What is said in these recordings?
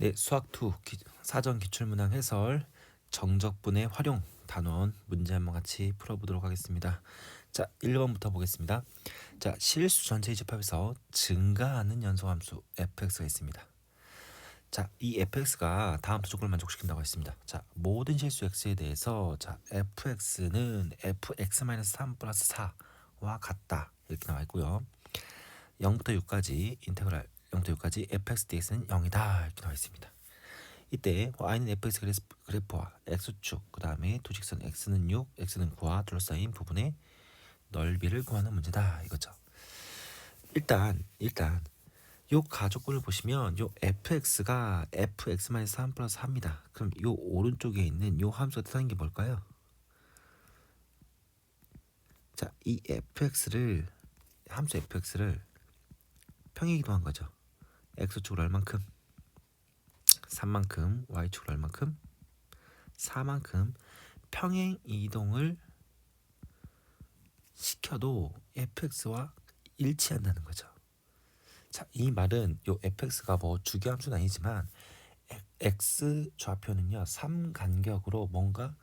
네, 수학2 사전 기출문항 해설 정적분의 활용 단원 문제 한번 같이 풀어보도록 하겠습니다. 자, 1번부터 보겠습니다. 자, 실수 전체 집합에서 증가하는 연소함수 fx가 있습니다. 자, 이 fx가 다음 두 조건을 만족시킨다고 했습니다. 자, 모든 실수 x에 대해서 자, fx는 fx-3 플러스 4와 같다 이렇게 나와 있고요. 0부터 6까지 인테그랄 0부터 6까지 fx dx는 0이다 이렇게 나와 있습니다. 이때 y는 fx 그래프와 x축 그 다음에 두 직선 x는 6, x는 9와 둘러싸인 부분의 넓이를 구하는 문제다 이거죠. 일단 요 가족분을 보시면 요 fx가 fx-3 플러스 4입니다. 그럼 요 오른쪽에 있는 요 함수가 뜻하는 게 뭘까요? 자, 이 함수 fx를 평행이동한 거죠. x축으로 얼만큼? 3만큼, y축으로 얼만큼? 4만큼 평행 이동을 시켜도 fx와 일치한다는 거죠. 자, 이 말은 요 fx가 뭐 주기함수는 아니지만 x 좌표는요 3간격으로 뭔가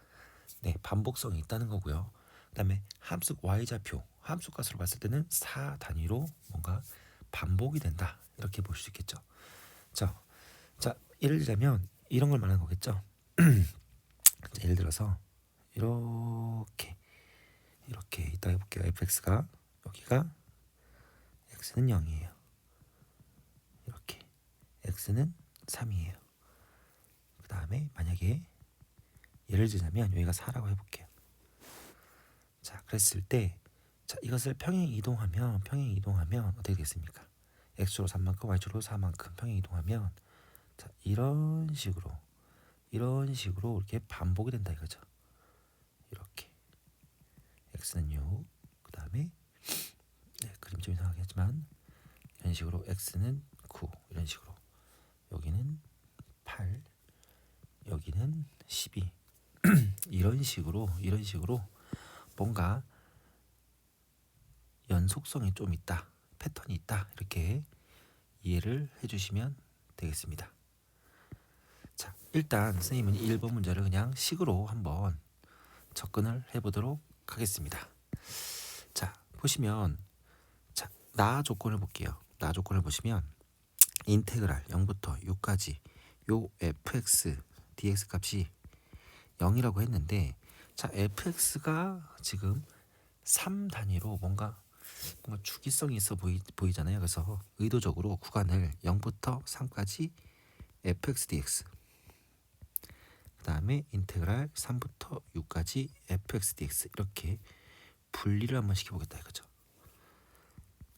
반복성이 있다는 거고요. 그다음에 함수 y좌표 함수 값으로 봤을 때는 4 단위로 뭔가 반복이 된다 이렇게 볼 수 있겠죠. 자, 예를 들자면 이런 걸 말하는 거겠죠. 자, 예를 들어서 이렇게 이따 해볼게요. fx가 여기가 x는 0이에요. 이렇게 x는 3이에요. 그 다음에 만약에 예를 들자면 여기가 4라고 해볼게요. 자, 그랬을 때 자, 이것을 평행 이동하면 어떻게 되겠습니까? x로 3만큼 y로 4만큼 평행 이동하면 자, 이런 식으로 이렇게 반복이 된다 이거죠. 이렇게 x는 6, 그 다음에 그림 좀 이상하게 했지만 이런 식으로 x는 9, 이런 식으로 여기는 8, 여기는 12 이런 식으로 뭔가 연속성이 좀 있다, 패턴이 있다 이렇게 이해를 해주시면 되겠습니다. 자, 일단 선생님은 1번 문제를 그냥 식으로 한번 접근을 해보도록 하겠습니다. 자, 보시면 자, 나 조건을 볼게요. 나 조건을 보시면 인테그랄 0부터 6까지 요 fx dx 값이 0이라고 했는데 자, fx가 지금 3 단위로 뭔가 주기성이 있어 보이잖아요. 그래서 의도적으로 구간을 0부터 3까지 fx dx 그 다음에 인테그랄 3부터 6까지 fx dx 이렇게 분리를 한번 시켜보겠다 이거죠.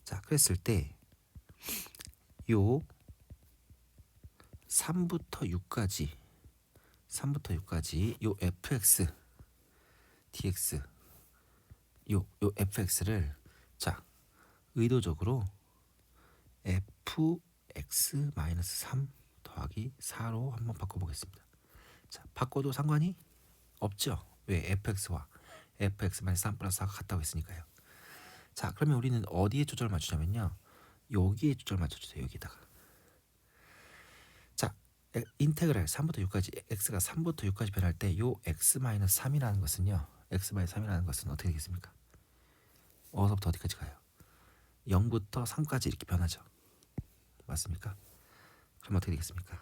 자, 그랬을 때 요 3부터 6까지 요 fx dx 요 fx를 자, 의도적으로 fx-3 더하기 4로 한번 바꿔보겠습니다. 자, 바꿔도 상관이 없죠. 왜? fx와 fx-3 플러스 4가 같다고 했으니까요. 자, 그러면 우리는 어디에 초점을 맞추냐면요 여기에 초점을 맞춰주세요. 여기다가 자, 인테그랄 3부터 6까지 x가 3부터 6까지 변할 때 요 x-3이라는 것은요 x-3이라는 것은 어떻게 되겠습니까? 어디서부터 어디까지 가요? 0부터 3까지 이렇게 변하죠. 맞습니까? 그럼 어떻게 되겠습니까?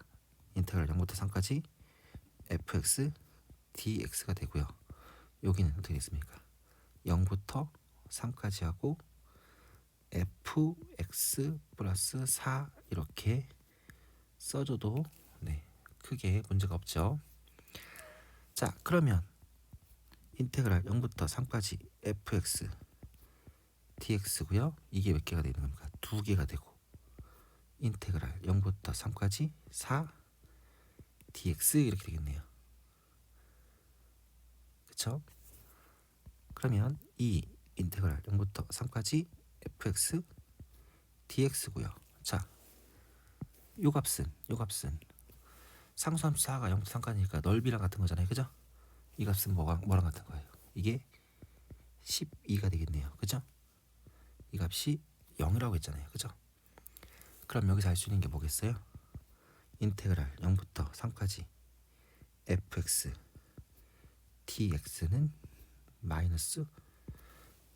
인테그랄 0부터 3까지 fx dx가 되고요. 여기는 어떻게 되겠습니까? 0부터 3까지 하고 fx 플러스 4 이렇게 써줘도 크게 문제가 없죠. 자, 그러면 인테그랄 0부터 3까지 fx dx고요. 이게 몇 개가 되는 겁니까? 2개가 되고 인테그랄 0부터 3까지 4 dx 이렇게 되겠네요. 그쵸? 그러면 이 인테그랄 0부터 3까지 fx dx고요. 자, 요 값은 상수함수 4가 0부터 3까지니까 넓이랑 같은 거잖아요. 그죠? 이 값은 뭐랑 같은 거예요? 이게 12가 되겠네요. 그죠? 이 값이 0이라고 했잖아요. 그죠? 그럼 여기서 알 수 있는 게 뭐겠어요? 인테그랄 0부터 3까지 fx dx는 마이너스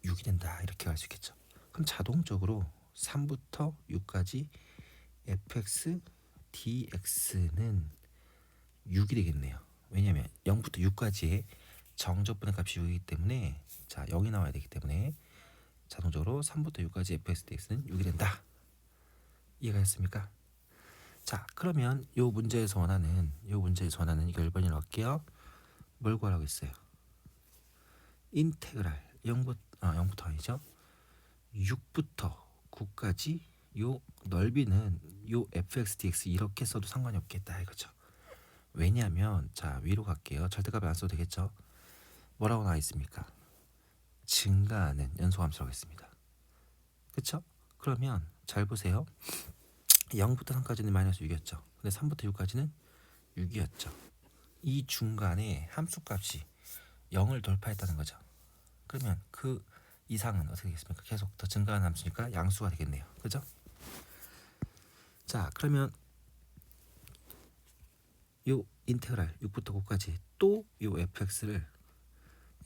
6이 된다. 이렇게 할 수 있겠죠. 그럼 자동적으로 3부터 6까지 fx dx는 6이 되겠네요. 왜냐하면 0부터 6까지의 정적분의 값이 6이기 때문에 자 0이 나와야 되기 때문에 자동적으로 3부터 6까지 fx dx는 6이 된다. 이해가 됐습니까? 자 그러면 요 문제에서 원하는 이거 1번이라고 할게요. 뭘 구하라고 했어요? 인테그랄 0부터 아니죠? 6부터 9까지 요 넓이는 요 fx dx 이렇게 써도 상관이 없겠다 이거죠. 왜냐하면 자 위로 갈게요. 절대값을 안 써도 되겠죠. 뭐라고 나와 있습니까? 증가하는 연소함수라고 했습니다. 그쵸? 그러면 잘 보세요. 0부터 3까지는 마이너스 6이었죠. 근데 3부터 6까지는 6이었죠. 이 중간에 함수값이 0을 돌파했다는 거죠. 그러면 그 이상은 어떻게 되겠습니까? 계속 더 증가하는 함수니까 양수가 되겠네요. 그죠? 자 그러면 요 인테그랄 6부터 9까지 또 요 fx를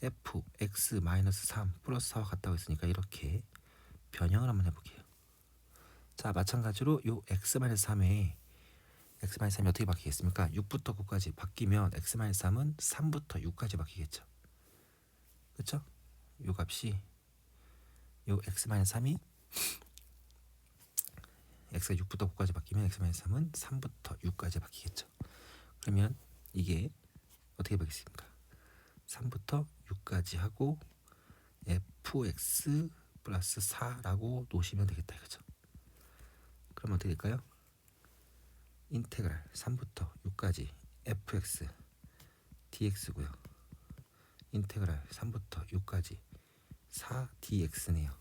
fx-3 플러스 4와 같다고 했으니까 이렇게 변형을 한번 해볼게요. 자 마찬가지로 요 x-3에 x-3이 어떻게 바뀌겠습니까? 6부터 9까지 바뀌면 x-3은 3부터 6까지 바뀌겠죠. 그쵸? 요 값이 요 x-3이 x가 6부터 9까지 바뀌면 x-3은 3부터 6까지 바뀌겠죠. 그러면 이게 어떻게 바뀌겠습니까? 3부터 6까지 하고 fx 플러스 4라고 놓으시면 되겠다 이거죠. 그럼 어떻게 될까요? 인테그랄 3부터 6까지 fx dx고요. 인테그랄 3부터 6까지 4 dx네요.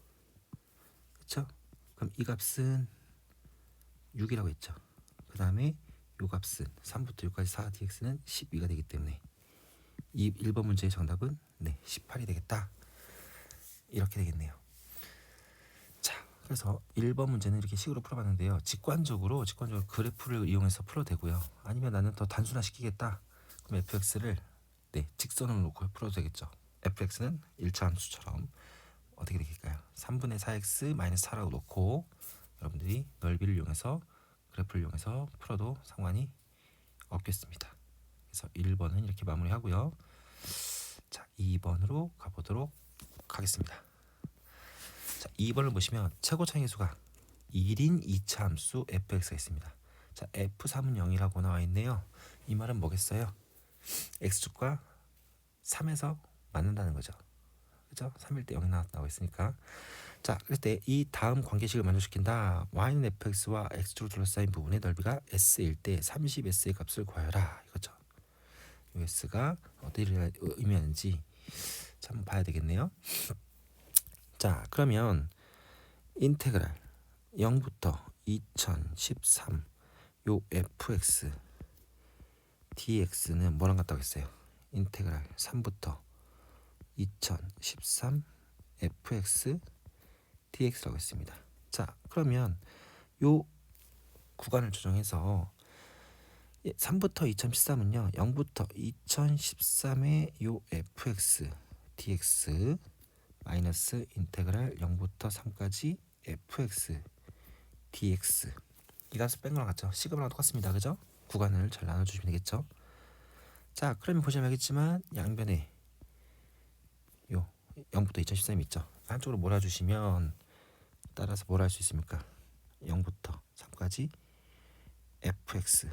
그쵸? 그럼 이 값은 6이라고 했죠. 그 다음에 이 값은 3부터 6까지 4 dx는 12가 되기 때문에 이 1번 문제의 정답은 네 18이 되겠다. 이렇게 되겠네요. 자 그래서 1번 문제는 이렇게 식으로 풀어봤는데요. 직관적으로 그래프를 이용해서 풀어도 되고요. 아니면 나는 더 단순화시키겠다. 그럼 fx를 네 직선으로 놓고 풀어도 되겠죠. fx는 1차 함수처럼 어떻게 되겠까요? 3분의 4x 마이너스 4라고 놓고 여러분들이 넓이를 이용해서 그래프를 이용해서 풀어도 상관이 없겠습니다. 그래서 1번은 이렇게 마무리하고요. 자 2번으로 가보도록 하겠습니다. 자 2번을 보시면 최고 차이계수가 1인 2차 함수 fx가 있습니다. 자 f3은 0이라고 나와 있네요. 이 말은 뭐겠어요? x축과 3에서 맞는다는 거죠. 그죠? 3일 때 0이 나왔다고 했으니까 자 그럴 때 이 다음 관계식을 만족시킨다. y는 fx와 x축으로 둘러싸인 부분의 넓이가 s일 때 30s의 값을 구하여라 이거죠. 이 s가 어떤 의미하는지 참 봐야 되겠네요. 자 그러면 인테그랄 0부터 2013 요 fx dx는 뭐랑 같다고 했어요? 인테그랄 3부터 2013 fx dx라고 했습니다. 자 그러면 요 구간을 조정해서 3부터 2013은요 0부터 2013의 요 fx dx 마이너스 인테그랄 0부터 3까지 fx dx 이 값을 뺀 거랑 같죠. 시그마랑 똑같습니다. 그죠? 구간을 잘 나눠주시면 되겠죠. 자 그러면 보시면 알겠지만 양변에 요 0부터 2013이 있죠. 한쪽으로 몰아주시면 따라서 뭘 할 수 있습니까? 0부터 3까지 fx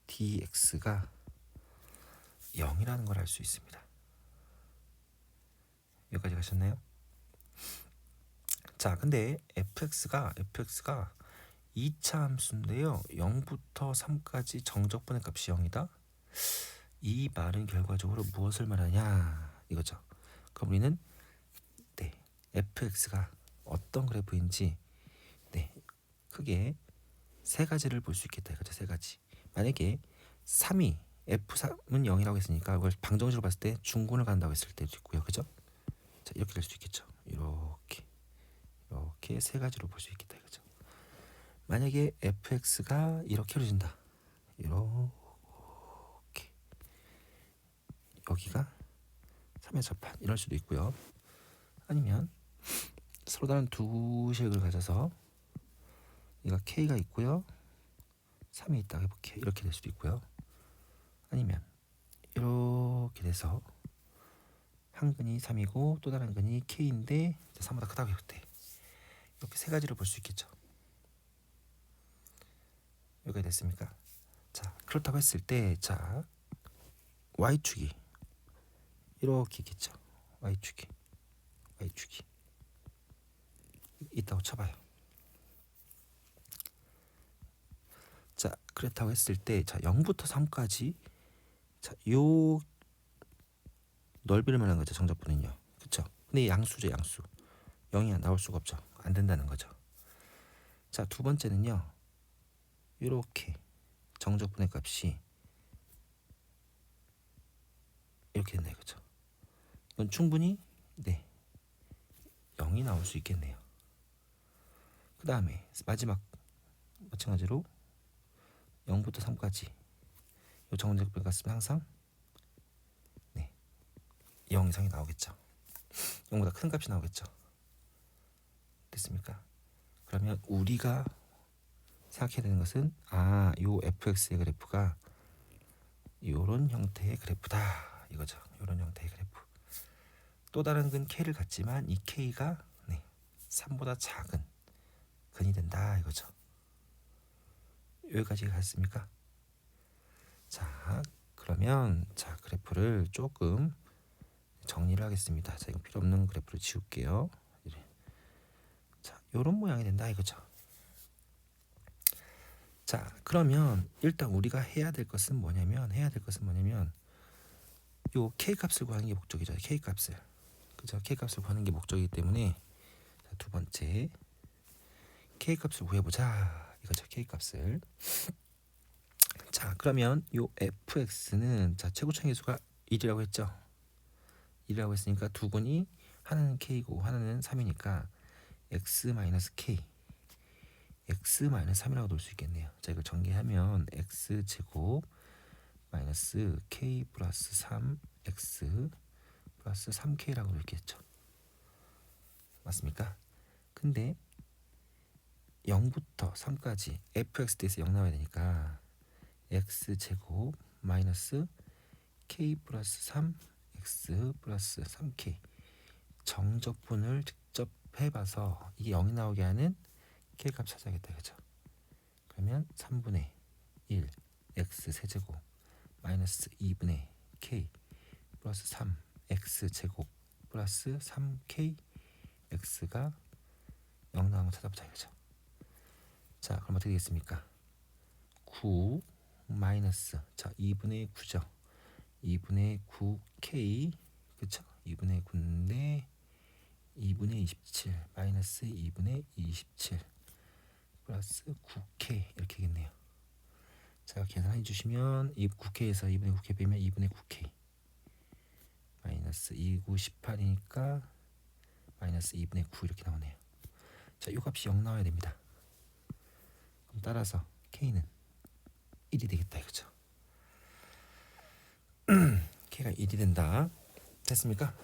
dx가 0이라는 걸 알 수 있습니다. 여기까지 가셨나요? 자 근데 fx가 2차 함수인데요 0부터 3까지 정적분의 값이 0이다. 이 말은 결과적으로 무엇을 말하냐 이거죠. 그럼 우리는 네 fx가 어떤 그래프인지 네 크게 세 가지를 볼 수 있겠다 이거죠. 세 가지. 만약에 3이 f3은 0이라고 했으니까 이걸 방정식으로 봤을 때 중근을 간다고 했을 때도 있고요. 그죠? 자 이렇게 될 수 있겠죠. 이렇게 세 가지로 볼 수 있겠다 이거죠. 만약에 fx가 이렇게 이루어진다. 이렇게 여기가 3의 접한 이럴 수도 있고요. 아니면 서로 다른 두 식을 가져서 얘가 K가 있고요. 3이 있다 해볼게. 이렇게 될 수도 있고요. 아니면 이렇게 돼서 한 근이 3이고 또 다른 근이 K인데 3보다 크다고 해볼 때 이렇게 세 가지를 볼 수 있겠죠. 여기가 됐습니까? 자, 그렇다고 했을 때 자, Y축이 이렇게 있겠죠. Y축이 있다고 쳐봐요. 자, 그렇다고 했을 때 자, 0부터 3까지 자, 요 넓이를 말하는 거죠. 정적분은요. 그쵸? 근데 양수죠, 양수. 0이 나올 수가 없죠. 안 된다는 거죠. 자, 두 번째는요. 이렇게 정적분의 값이 이렇게 된다 이거죠. 이건 충분히 0이 나올 수 있겠네요. 그 다음에 마지막 마찬가지로 0부터 3까지 이 정적분의 값은 항상 0 이상이 나오겠죠. 0보다 큰 값이 나오겠죠. 됐습니까? 그러면 우리가 생각해야 되는 것은 요 fx의 그래프가 이런 형태의 그래프다 이거죠. 이런 형태의 그래프. 또 다른 근 k를 갖지만 이 k가 3보다 작은 근이 된다 이거죠. 여기까지 갔습니까? 자, 그러면 자 그래프를 조금 정리를 하겠습니다. 자, 이거 필요 없는 그래프를 지울게요. 자, 이런 모양이 된다 이거죠. 자, 그러면 일단 우리가 해야 될 것은 뭐냐면 요 k 값을 구하는 게 목적이죠. k 값을. 그죠? k 값을 구하는 게 목적이기 때문에 자, 두 번째 k 값을 구해보자 이거죠. k 값을. 자, 그러면 요 fx는 자 최고차 계수가 1이라고 했죠. 1이라고 했으니까 두 근이 하나는 k고 하나는 3이니까 x-k x-3이라고 놓을 수 있겠네요. 자, 이걸 전개하면 x제곱 마이너스 k 플러스 3x 플러스 3k라고 이렇게했죠. 맞습니까? 근데 0부터 3까지 fx에서 0 나와야 되니까 x제곱 마이너스 k 플러스 3x 플러스 3k 정적분을 직접 해봐서 이게 0이 나오게 하는 k 값 찾아야겠다 그죠? 그러면 3분의 1 x 세제곱 마이너스 2분의 k 플러스 3 x 제곱 플러스 3k x가 0 나온 거 찾아보자 이거죠. 자, 그럼 어떻게 되겠습니까? 9 마이너스 자 2분의 9죠. 2분의 9k 그쵸? 2분의 9인데 2분의 27 마이너스 2분의 27 플러스 9k 이렇게겠네요. 자, 계산해 주시면 이 9k에서 2분의 9k 빼면 2분의 9k 마이너스 2, 9, 18이니까 마이너스 2분의 9 이렇게 나오네요. 자, 이 값이 0 나와야 됩니다. 그럼 따라서 k는 1이 되겠다 이거죠. k가 1이 된다. 됐습니까?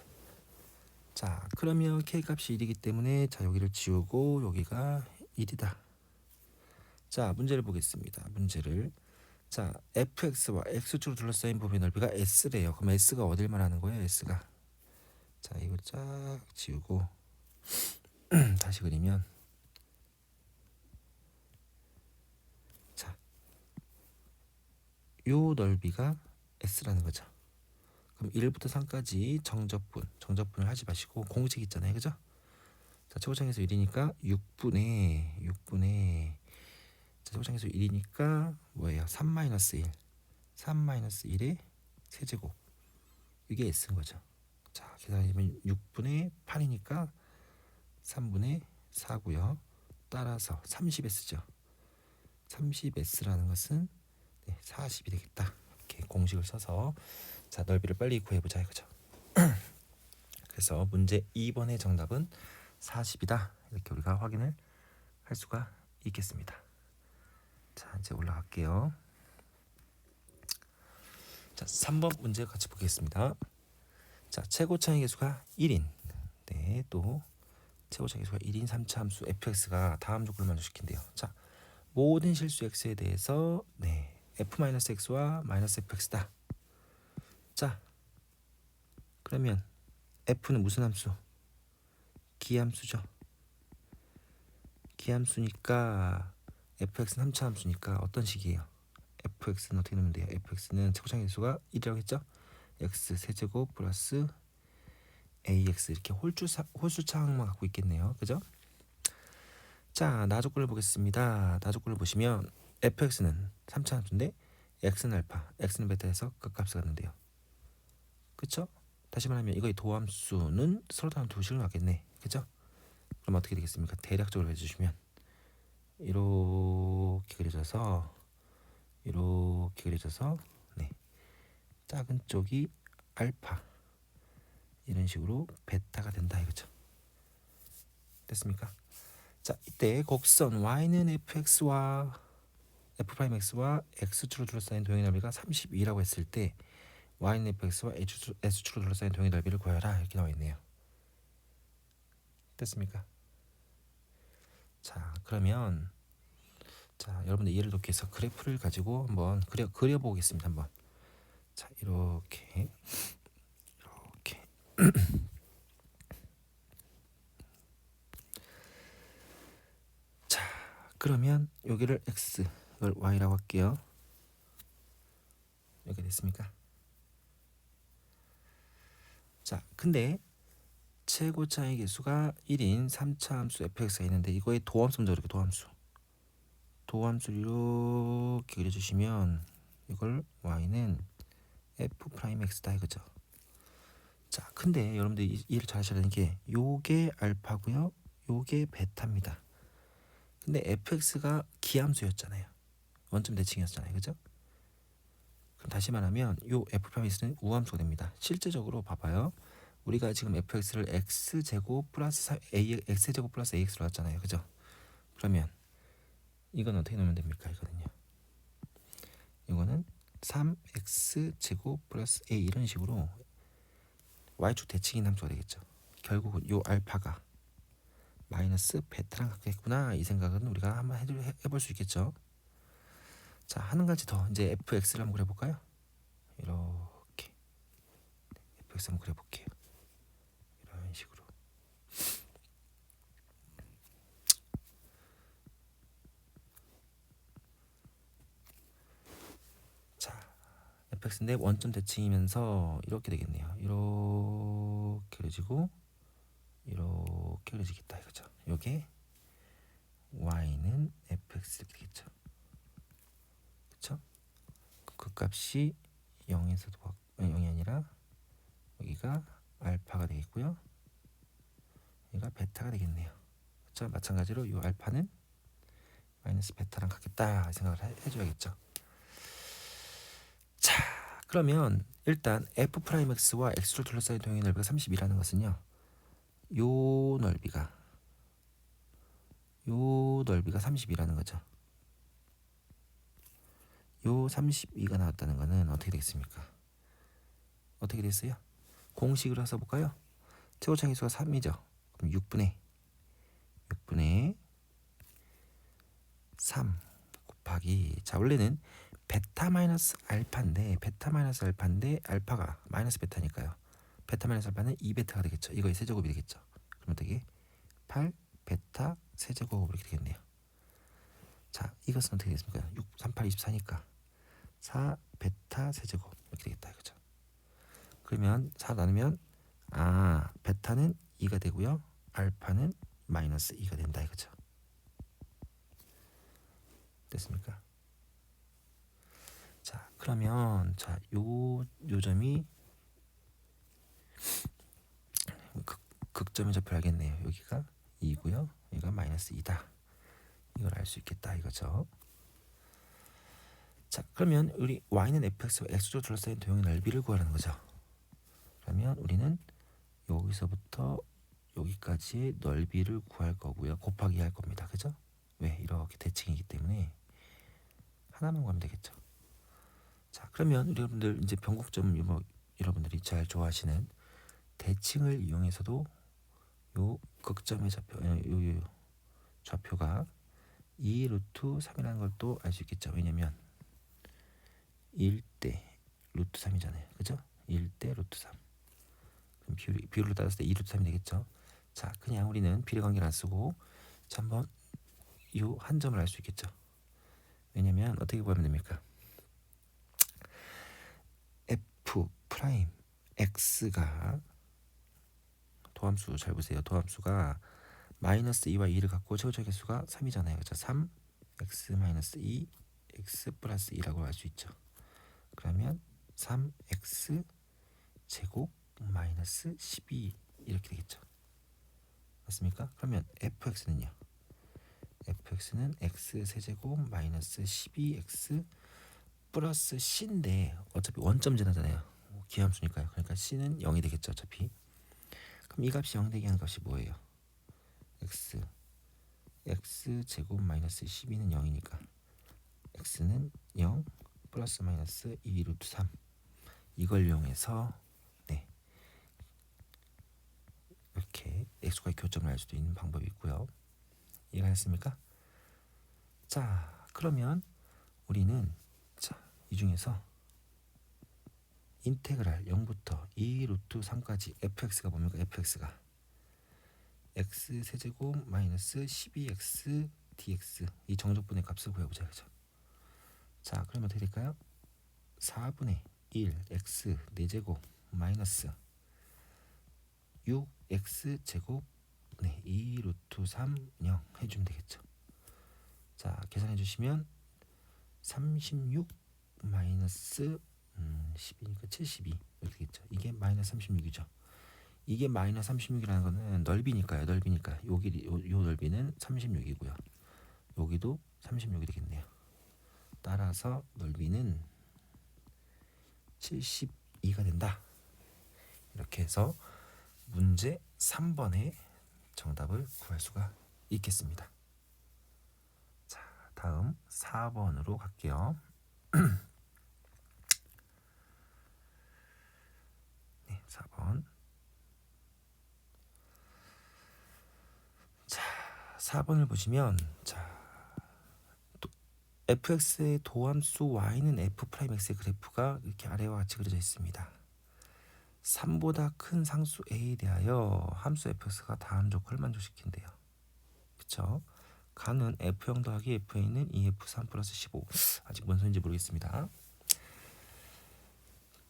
자, 그러면 k 값이 1이기 때문에 자 여기를 지우고 여기가 1이다. 자, 문제를 보겠습니다. 문제를 자 fx와 x축으로 둘러싸인 부분의 넓이가 s래요. 그럼 s가 어딜 말하는 거예요? s가 자 이거 쫙 지우고 다시 그리면 자 요 넓이가 s라는 거죠. 그럼 1부터 3까지 정적분을 하지 마시고 공식 있잖아요. 그죠? 자, 최고차에서 1이니까 6분의 자, 최고차에서 1이니까 뭐예요? 3-1 3-1의 세제곱 이게 s인 거죠. 자, 계산하면 6분의 8이니까 3분의 4고요. 따라서 30s죠. 30s라는 것은 40이 되겠다. 이렇게 공식을 써서 자 넓이를 빨리 구해보자 이거죠. 그래서 문제 2번의 정답은 40이다. 이렇게 우리가 확인을 할 수가 있겠습니다. 자, 이제 올라갈게요. 자, 3번 문제 같이 보겠습니다. 자, 최고차의 개수가 1인. 네, 또 최고차의 개수가 1인 3차 함수 fx가 다음 조건을 만족시킨대요. 자, 모든 실수 x에 대해서 f-x와 -fx다. 자, 그러면 f는 무슨 함수? 기함수죠. 기함수니까 fx는 3차 함수니까 어떤 식이에요? fx는 어떻게 넣으면 돼요? fx는 최고차의 개수가 1이라고 했죠? x 세제곱 플러스 ax 이렇게 홀수차항만 갖고 있겠네요. 그죠? 자, 나조건을 보겠습니다. 나조건을 보시면 fx는 3차 함수인데 x는 알파, x는 베타에서 극값을 갖는데요. 그쵸? 다시 말하면 이거의 도함수는 서로 다른 두 식을 갖겠네. 그죠? 그럼 어떻게 되겠습니까? 대략적으로 해주시면 이렇게 그려져서 네, 작은 쪽이 알파 이런 식으로 베타가 된다 이거죠. 됐습니까? 자, 이때 곡선 y는 fx와 f'x와 x축으로 둘러싸인 도형의 넓이가 32라고 했을 때 y는 fx와 s축으로 둘러싸인 도형의 넓이를 구하라 이렇게 나와 있네요. 됐습니까? 자, 그러면 자, 여러분들 이해를 돕기 위해서 그래프를 가지고 한번 그려보겠습니다. 한번. 자, 이렇게 자, 그러면 여기를 x, 이걸 y라고 할게요. 이렇게 됐습니까? 자, 근데 최고차의 개수가 1인 3차 함수 fx가 있는데 이거의 도함수 먼저 그릴게요. 도함수를 이렇게 그려주시면 이걸 y는 f'x다 이거죠. 자, 근데 여러분들 이해를 잘 하셔야 되는 게 요게 알파고요, 요게 베타입니다. 근데 fx가 기함수였잖아요. 원점 대칭이었잖아요. 그죠? 그럼 다시 말하면 요 f'x는 우함수가 됩니다. 실제적으로 봐봐요. 우리가 지금 fx를 x제곱 플러스 x제곱 플러스 ax로 했잖아요. 그죠? 그러면 이건 어떻게 놓으면 됩니까? 이거는 3x제곱 플러스 a 이런 식으로 y축 대칭인 함수가 되겠죠. 결국은 요 알파가 마이너스 베타랑 같겠구나 이 생각은 우리가 한번 해볼 수 있겠죠. 자, 한 가지 더 이제 fx를 한번 그려볼까요? 이렇게 fx 한번 그려볼게요. 이런 식으로. 자, fx인데 원점 대칭이면서 이렇게 되겠네요. 이렇게 그려지고 이렇게 그려지겠다 이거죠. 요게 y는 fx 이렇게 되겠죠. 그쵸? 그 값이 0에서도 0이 아니라 여기가 알파가 되겠고요. 여기가 베타가 되겠네요. 그쵸? 마찬가지로 이 알파는 마이너스 베타랑 같겠다 생각을 해줘야겠죠. 자, 그러면 일단 f'x와 x를 둘러싸인 도형의 넓이가 32라는 것은요, 요 넓이가 32라는 거죠. 요 32가 나왔다는 거는 어떻게 되겠습니까? 어떻게 됐어요? 공식으로 써볼까요? 최고차의 수가 3이죠. 그럼 6분의 3 곱하기, 자, 원래는 베타 마이너스 알파인데 알파가 마이너스 베타니까요. 베타 마이너스 알파는 2베타가 되겠죠. 이거의 세제곱이 되겠죠. 그럼 어떻게 8 베타 세제곱 이렇게 되겠네요. 자, 이것은 어떻게 되겠습니까? 6, 3, 8, 24니까 4 베타 세제곱 이렇게 되겠다 이거죠. 그러면 4 나누면 베타는 2가 되고요, 알파는 마이너스 2가 된다 이거죠. 됐습니까? 자, 그러면 자, 요 점이 극점의 좌표를 알겠네요. 여기가 2고요, 여기가 마이너스 2다. 이걸 알 수 있겠다 이거죠. 자, 그러면 우리 y는 fx와 x로 둘러싸인 도형의 넓이를 구하라는 거죠. 그러면 우리는 여기서부터 여기까지의 넓이를 구할 거고요, 곱하기 할 겁니다. 그죠? 왜? 이렇게 대칭이기 때문에 하나만 구하면 되겠죠. 자, 그러면 여러분들 이제 변곡점 여러분들이 잘 좋아하시는 대칭을 이용해서도 요 극점의 요 좌표가 2 루트 3이라는 걸 또 알 수 있겠죠. 왜냐면 1대 루트 3이잖아요. 그죠? 1대 루트 3. 그럼 비율로 따졌을 때 2 루트 3이 되겠죠. 자, 그냥 우리는 비례관계를 안 쓰고 자, 한번 요 한 점을 알 수 있겠죠. 왜냐면 어떻게 보면 됩니까? f 프라임 x가 도함수 잘 보세요. 도함수가 마이너스 2와 2를 갖고 최고적 개수가 3이잖아요. 그렇죠? 3 x 마이너스 2 x 플러스 2라고 할 수 있죠. 그러면 3x 제곱 마이너스 12 이렇게 되겠죠. 맞습니까? 그러면 fx는요. fx는 x 세제곱 마이너스 12x 플러스 c인데 어차피 원점 지나잖아요. 기함수니까요. 그러니까 c는 0이 되겠죠. 어차피. 그럼 이 값이 0 되게 하는 값이 뭐예요? x 제곱 마이너스 12는 0이니까 x는 0 플러스 마이너스 2 루트 3 이걸 이용해서 네 이렇게 x과의 교점을 알 수도 있는 방법이 있고요. 이해가 됐습니까? 자, 그러면 우리는 이 중에서 인테그랄 0부터 2 루트 3까지 fx가 뭡니까? fx가 x 세제곱 마이너스 12x dx 이 정적분의 값을 구해보자. 그죠? 자, 그러면 어떻게 될까요? 4분의 1 x 4제곱 마이너스 6x 제곱 2 루트 3 0 해주면 되겠죠. 자, 계산해 주시면 36 마이너스 10이니까 72 이렇게 되겠죠. 이게 마이너스 36이죠. 이게 마이너스 36이라는 거는 넓이니까요. 넓이니까 요 넓이는 36이고요. 여기도 36이 되겠네요. 따라서 넓이는 72가 된다. 이렇게 해서 문제 3번의 정답을 구할 수가 있겠습니다. 자, 다음 4번으로 갈게요. 네, 4번. 자, 4번을 보시면 fx의 도함수 y는 f'x의 그래프가 이렇게 아래와 같이 그려져 있습니다. 3보다 큰 상수 a에 대하여 함수 fx가 다음 조건을 만족시킨대요. 그쵸? 가는 f0 더하기 fa는 2f3 플러스 15 아직 뭔 소리인지 모르겠습니다.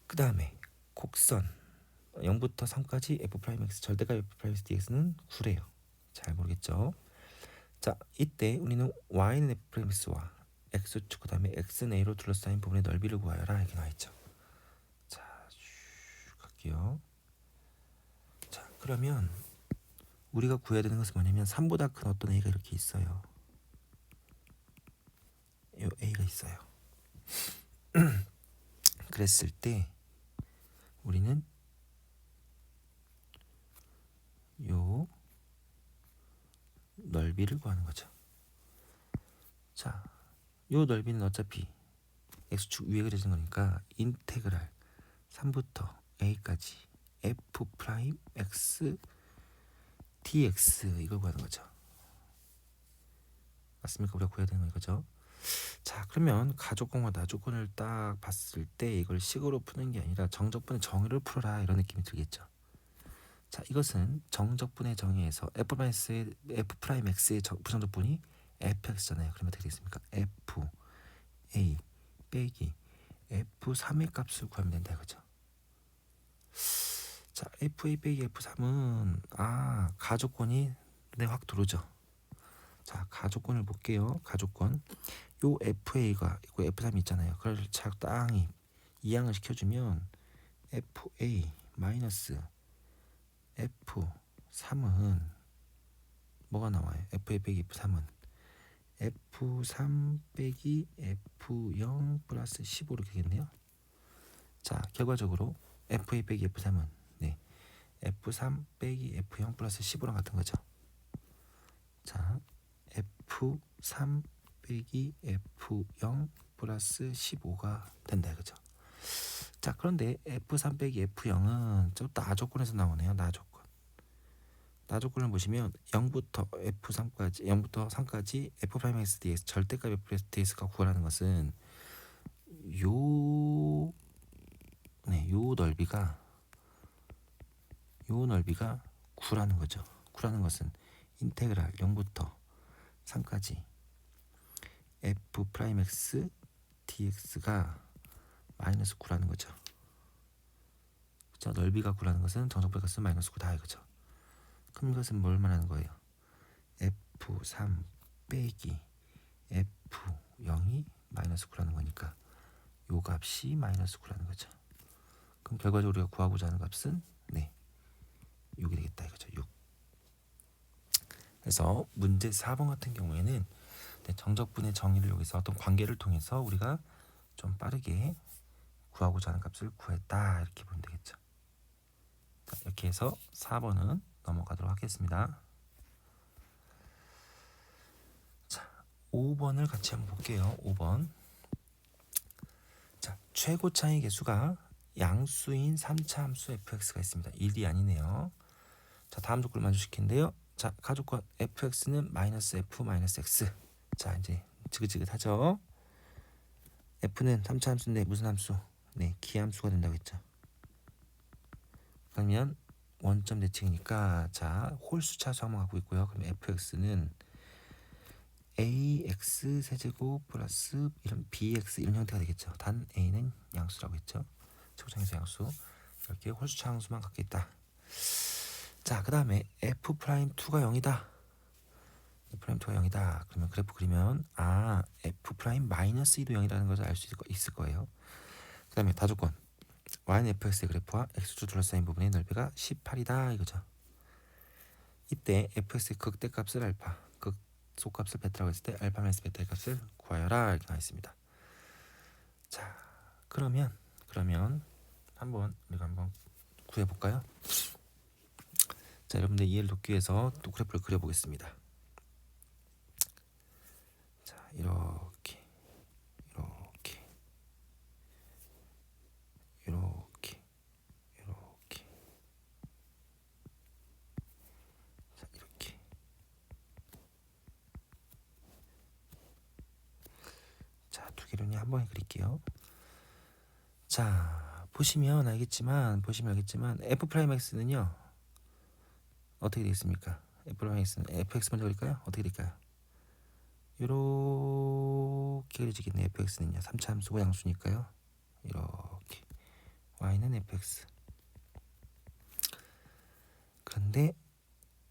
그 다음에 곡선 0부터 3까지 f'x 절대값 f'x dx는 9래요. 잘 모르겠죠? 자, 이때 우리는 y는 f'x와 x축 그 다음에 x는 a로 둘러싸인 부분의 넓이를 구하여라 이렇게 나와있죠. 자, 갈게요. 자, 그러면 우리가 구해야 되는 것은 뭐냐면 3보다 큰 어떤 a가 이렇게 있어요. 이 a가 있어요. 그랬을 때 우리는 요 넓이를 구하는 거죠. 자, 요 넓이는 어차피 x축 위에 그려진 거니까 인테그랄 3부터 a까지 f 프라임 x dx 이걸 구하는 거죠. 맞습니까? 우리가 구해야 되는 거죠. 자, 그러면 가조건과 나조건을 딱 봤을 때 이걸 식으로 푸는 게 아니라 정적분의 정의를 풀어라 이런 느낌이 들겠죠. 자, 이것은 정적분의 정의에서 f 프라임 x의 부정적분이 fx잖아요. 그러면 어떻게 되겠습니까? f a 빼기 f3의 값을 구하면 된다 이거죠. 자, fa 빼기 f3은 가조건이 눈에 확 들어오죠. 자, 가조건을 볼게요. 가조건 요 fa가 있고 f3이 있잖아요. 그걸 적당히 이항을 시켜주면 fa 마이너스 f3은 뭐가 나와요? fa 빼기 f3은 f3 빼기 f0 플러스 15 이렇게 되겠네요. 자, 결과적으로 fa 빼기 f3은 f3 빼기 f0 플러스 15랑 같은 거죠. 자, f3 빼기 f0 플러스 15가 된다 이거죠. 자, 그런데 F3 빼기 F0은 저 나조건에서 나오네요. 나조건. 나조건을 보시면 0부터 F3까지 0부터 3까지 F'X dx 절대값 F'x가 구하라는 것은 요 요 넓이가 9라는 거죠. 9라는 것은 인테그랄 0부터 3까지 F'X dx가 마이너스 9라는 거죠. 그렇죠? 넓이가 9라는 것은 정적분의 값은 마이너스 9다 이거죠. 그럼 이것은 뭘 말하는 거예요? F3 빼기 F0이 마이너스 9라는 거니까 요 값이 마이너스 9라는 거죠. 그럼 결과적으로 우리가 구하고자 하는 값은 6이 되겠다 이거죠. 6. 그래서 문제 4번 같은 경우에는 정적분의 정의를 여기서 어떤 관계를 통해서 우리가 좀 빠르게 구하고자 하는 값을 구했다 이렇게 보면 되겠죠. 자, 이렇게 해서 4번은 넘어가도록 하겠습니다. 자, 5번을 같이 한번 볼게요. 5번. 자, 최고 차이 계수가 양수인 3차 함수 fx가 있습니다. 1이 아니네요. 자, 다음 조건을 만족시키는데요. 자, 가조건 fx는 마이너스 f 마이너스 x. 자, 이제 지긋지긋하죠. f는 3차 함수인데 무슨 함수? 기함수가 된다고 했죠. 그러면 원점 대칭이니까 자, 홀수차수 한번 갖고 있고요. 그럼 fx는 ax 세제곱 플러스 이런 bx 이런 형태가 되겠죠. 단 a는 양수라고 했죠. 최고차항에서 양수. 이렇게 홀수차 함수만 갖고 있다. 자, 그 다음에 F'2가 0이다. F'2가 0이다. 그러면 그래프 그리면 F'-2도 0이라는 것을 알 수 있을 거예요. 그 다음에 다조건 y는 fx의 그래프와 x축 둘러싸인 부분의 넓이가 18이다 이거죠. 이때 fx의 극대값을 알파, 극소값을 베타라고 했을 때 알파 마이너스 베타의 값을 구하여라 이렇게 나와 있습니다. 자, 그러면 우리가 한번 구해볼까요? 자, 여러분들 이해를 돕기 위해서 또 그래프를 그려보겠습니다. 자, 이렇게 자, 이렇게. 자, 두 개를 한 번에 그릴게요. 자, 보시면 알겠지만 F'X는요 어떻게 되겠습니까? F'X는 fx 먼저 그릴까요? 어떻게 될까요? 이렇게 그려지겠네요. fx는요 3차 함수고 양수니까요. 이렇게 y는 fx. 그런데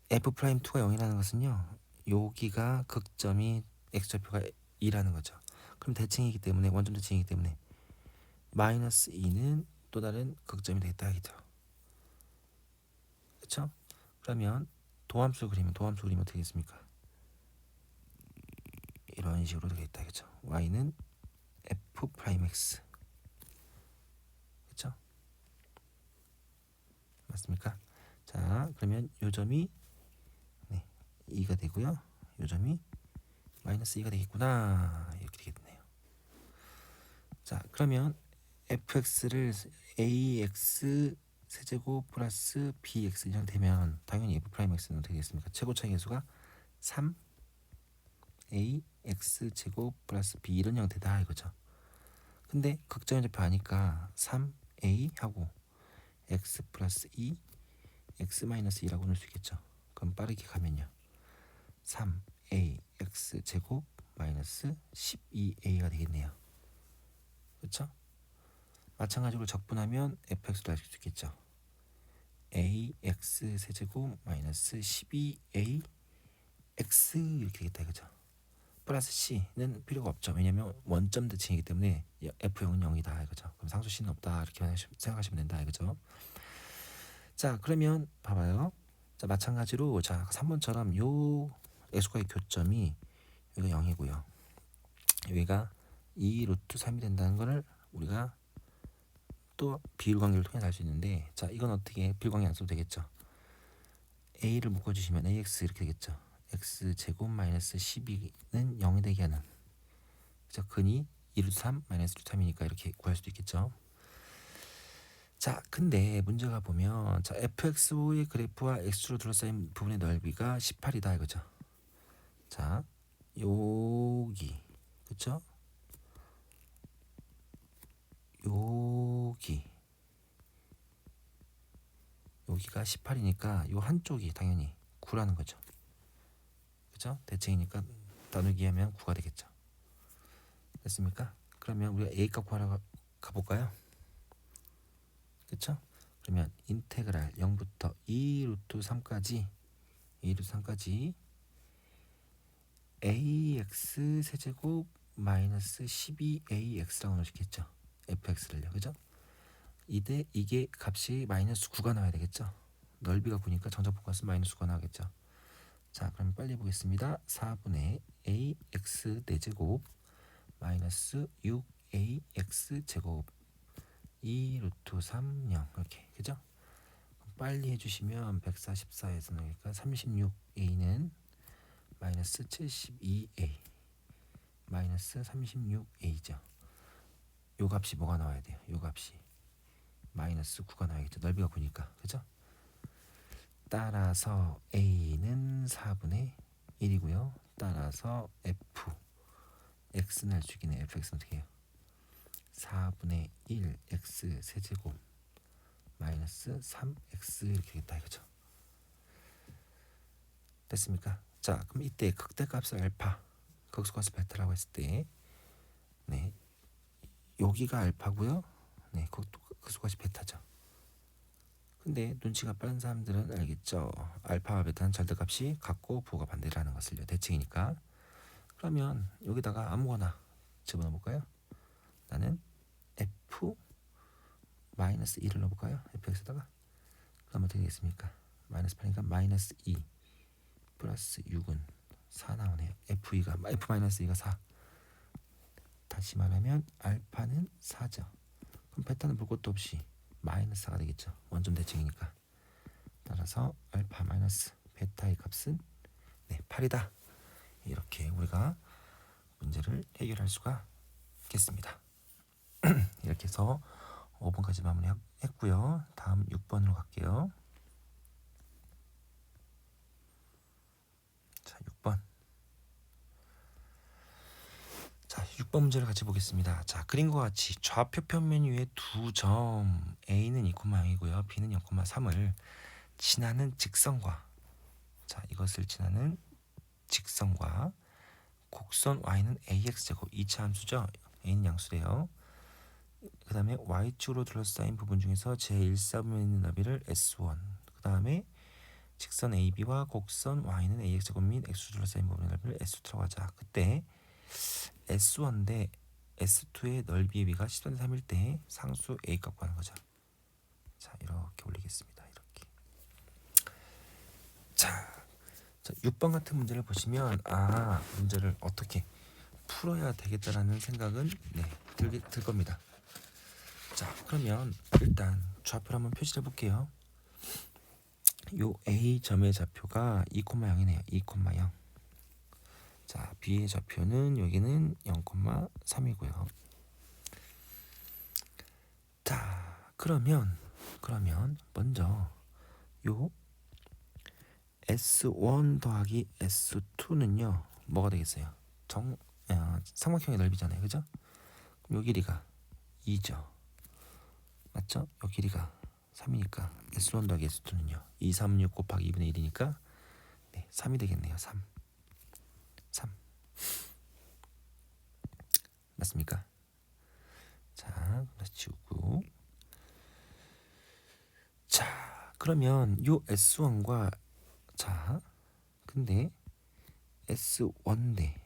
F'2가 0이라는 것은요 여기가 극점이 x좌표가 2라는 거죠. 그럼 대칭이기 때문에 원점 대칭이기 때문에 마이너스 2는 또 다른 극점이 되겠다 하겠죠. 그렇죠? 그러면 도함수 그리면 어떻게 되겠습니까? 이런 식으로 되겠다 하겠죠. y는 F'X. 그렇죠? 맞습니까? 자, 그러면 요 점이 2가 되고요. 요 점이 마이너스 2가 되겠구나. 이렇게 되겠네요. 자, 그러면 fx를 ax 세제곱 플러스 bx 이렇게 되면 당연히 f'x는 어떻게 되겠습니까? 최고 차이 계수가 3ax 제곱 플러스 b 이런 형태다 이거죠. 근데 극점의 좌표 아니까 3a 하고 x 플러스 2 x 마이너스 2라고 넣을 수 있겠죠. 그럼 빠르게 가면요 3ax 제곱 마이너스 12a가 되겠네요. 그렇죠? 마찬가지로 적분하면 fx도 알 수 있겠죠. ax 세제곱 마이너스 12a x 이렇게 되겠다 이거죠. 플러스 c는 필요가 없죠. 왜냐면 원점 대칭이기 때문에 f0은 0이다 이거죠. 그럼 상수 c는 없다 이렇게 생각하시면 된다 이거죠. 자, 그러면 봐봐요. 자, 마찬가지로 자 3번처럼 요 x과의 교점이 여기가 0이고요. 여기가 2 루트 3이 된다는 거를 우리가 또 비율 관계를 통해 알 수 있는데, 자, 이건 어떻게 비율 관계 안 써도 되겠죠. a를 묶어주시면 ax 이렇게 되겠죠. x 제곱 마이너스 12는 0이 되게 하는, 그죠? 근이 2루트 3 마이너스 루트 3이니까 이렇게 구할 수도 있겠죠. 자, 근데 문제가 보면 자, fx의 그래프와 x로 둘러싸인 부분의 넓이가 18이다 이거죠. 자, 여기 그쵸? 여기가 18이니까 요 한쪽이 당연히 9라는 거죠. 그죠? 대칭이니까 나누기 하면 9가 되겠죠. 됐습니까? 그러면 우리가 a 값 구하러 가볼까요? 그쵸? 그러면 인테그랄 0부터 2 루트 3까지 ax 세제곱 마이너스 12ax라고 넣으시겠죠. fx를요. 그죠? 이게 값이 마이너스 9가 나와야 되겠죠. 넓이가 9니까 정적분값은 마이너스 9가 나오겠죠. 자, 그럼 빨리 보겠습니다. 4분의 ax 4제곱 마이너스 6ax 제곱 2 루트 3 0 이렇게 그죠? 빨리 해주시면 144에서 나오니까 36a는 마이너스 72a 마이너스 36a죠. 요 값이 뭐가 나와야 돼요? 요 값이 마이너스 9가 나와야겠죠. 넓이가 9니까 그죠? 따라서 a는 4분의 1이고요. 따라서 f x는 알 수 있겠네. fx는 어떻게 해요? 4분의 1 x 세제곱 마이너스 3x 이렇게 되겠다 이거죠. 됐습니까? 자, 그럼 이때 극대값을 알파, 극소값을 베타라고 했을 때, 네, 여기가 알파고요. 네, 극소값이 베타죠. 근데 눈치가 빠른 사람들은 알겠죠. 알파와 베타는 절대값이 같고 부호가 반대라는 것을요. 대칭이니까. 그러면 여기다가 아무거나 집어넣어 볼까요? 나는 f 마이너스 2를 넣어볼까요? fx에다가. 그럼 어떻게 되겠습니까? 마이너스 8이니까 마이너스 2 플러스 6은 4 나오네요. f-2가 4. 다시 말하면 알파는 4죠. 그럼 베타는 볼 것도 없이 마이너스 4가 되겠죠. 원점 대칭이니까. 따라서 알파 마이너스 베타의 값은 8이다. 이렇게 우리가 문제를 해결할 수가 있겠습니다. 이렇게 해서 5번까지 마무리했고요. 다음 6번으로 갈게요. 자, 6번. 자, 6번 문제를 같이 보겠습니다. 자, 그림과 같이 좌표 평면 위에 두 점 A는 2,0이고요. B는 0,3을 지나는 직선과 자, 이것을 지나는 직선과 곡선 y는 ax제곱 2차 함수죠. a는 양수래요. 그 다음에 y축으로 둘러싸인 부분 중에서 제1사분면에 있는 너비를 s1 그 다음에 직선 AB와 곡선 y는 ax제곱 및 x로 둘러싸인 부분의 넓이를 s2라고 하자. 그때 S1 대 S2의 넓이의 비가 13대 3일 때 상수 A 값 구하는 거죠. 자, 이렇게 올리겠습니다. 이렇게. 자, 6번 같은 문제를 보시면 문제를 어떻게 풀어야 되겠다라는 생각은 들 겁니다. 자, 그러면 일단 좌표를 한번 표시해 볼게요. 요 A 점의 좌표가 2,0이네요. 2,0. 자, B의 좌표는 여기는 0,3이고요. 자, 그러면 먼저 요 S1 더하기 S2는요 뭐가 되겠어요? 삼각형의 넓이잖아요, 그죠? 그럼 요 길이가 2죠, 맞죠? 요 길이가 3이니까 S1 더하기 S2는요 236 곱하기 2분의 1이니까 3이 되겠네요. 3 맞습니까? 자, 다시 지우고. 자, 그러면 요 S1과 자, 근데 S1 대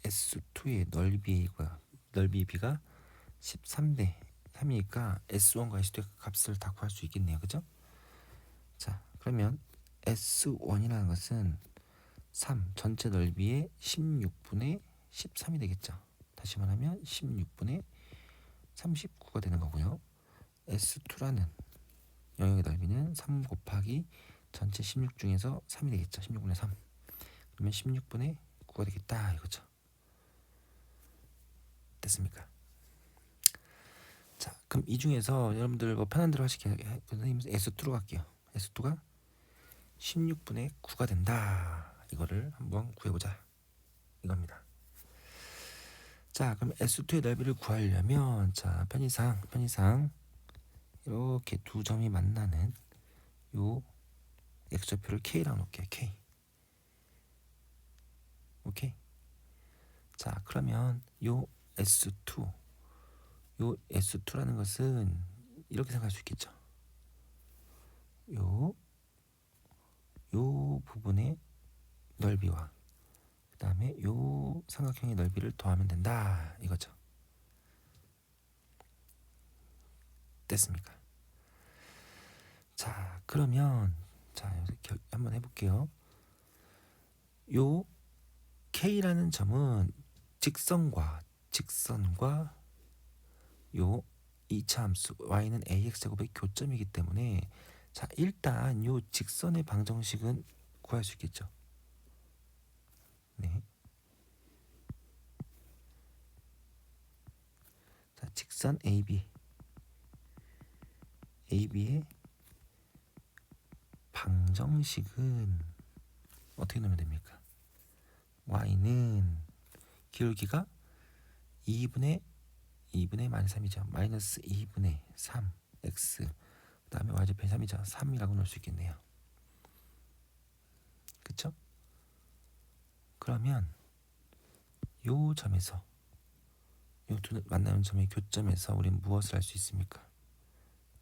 S2의 넓이의 비가 13대 3이니까 S1과 S2의 값을 다 구할 수 있겠네요. 그죠? 자, 그러면 S1이라는 것은 3 전체 넓이의 16분의 13이 되겠죠. 다시 말하면 16분의 39가 되는 거고요. S2라는 영역의 넓이는 3 곱하기 전체 16 중에서 3이 되겠죠. 16분의 3. 그러면 16분의 9가 되겠다 이거죠. 됐습니까? 자, 그 그럼 이 중에서 여러분들 뭐 편한 대로 하시게 선생님 S2로 갈게요. S2가 16분의 9가 된다. 이거를 한번 구해보자. 이겁니다. 자, 그럼 S2의 넓이를 구하려면 자 편의상 이렇게 두 점이 만나는 요 x좌표를 k라고 놓을게요. k. 오케이. 자, 그러면 요 S2라는 것은 이렇게 생각할 수 있겠죠. 요 부분의 넓이와 그 다음에 요 삼각형의 넓이를 더하면 된다 이거죠. 됐습니까? 자, 그러면 자 한번 해볼게요. 요 K라는 점은 직선과 요 2차 함수 y는 ax제곱의 교점이기 때문에 자 일단 요 직선의 방정식은 구할 수 있겠죠. 네. 자 직선 AB의 방정식은 어떻게 넣으면 됩니까? y는 기울기가 2분의 마이너스 3이죠. 마이너스 2분의 3 x 그 다음에 y좌표는 3이죠. 3이라고 넣을 수 있겠네요. 그쵸? 그러면 요 점에서 요 두 만나는 점의 교점에서 우리는 무엇을 할 수 있습니까?